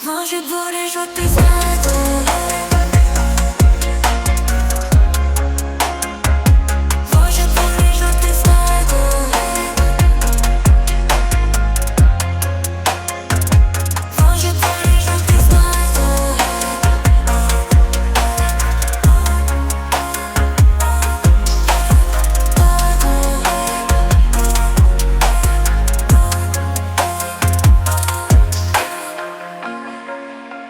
Voce buone ciò ti sento. Voce buone ciò ti sento. Voce buone ciò ti sento.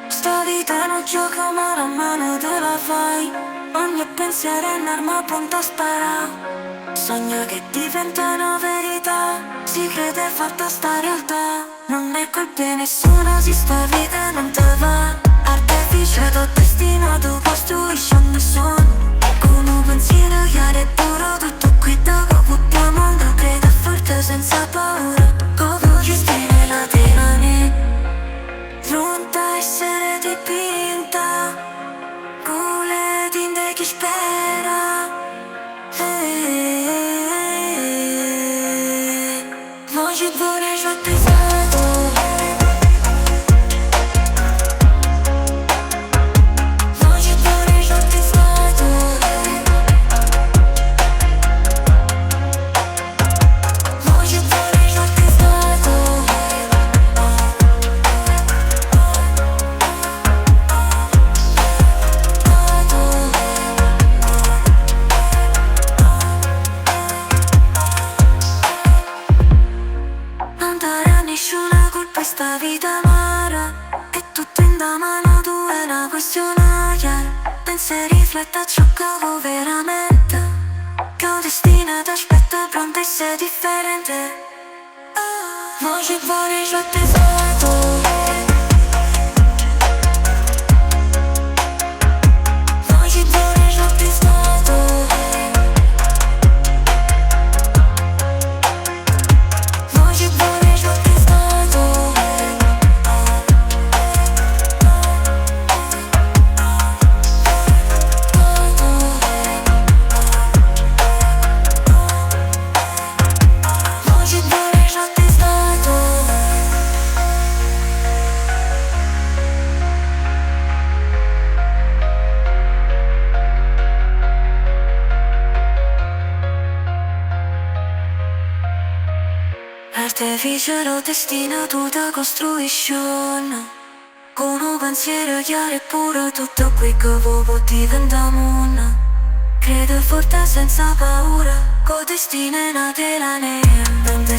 Sta vita non gioca ma la mano te la fai. Ogni pensiero è un'arma pronta a sparare. Sogna che diventano verità. Si crede fatta sta realtà. Non è colpa di nessuno se sta vita non te va. Artefice d'o destino tuo costruisci ogni sogno. Con un pensiero chiaro e puro tutto qui da proprio mondo. Crede forte senza paura. Come gestire la tirannia. Pronta a essere dipinta con le tinte che spera. Voce buone ciò ti sento. Voce buone ciò ti sento. Voce buone ciò ti sento. Non dare a nessuna colpa sta vita amara. È tutto in da mano tua, è una questione chiara. Pensa e rifletta ciò che vuoi veramente. Che il destino ti aspetta pronta e sei differente. Voce buone ciò ti sento. Voce buone ciò ti sento. Voce buone ciò ti sento. Voce buone ciò ti sento. Artefice d'O Destino Tuo da costruisci con un pensiero chiaro e puro tutto qui che può diventare mondo. Crede forte senza paura, con destino è una tela nera. Prendere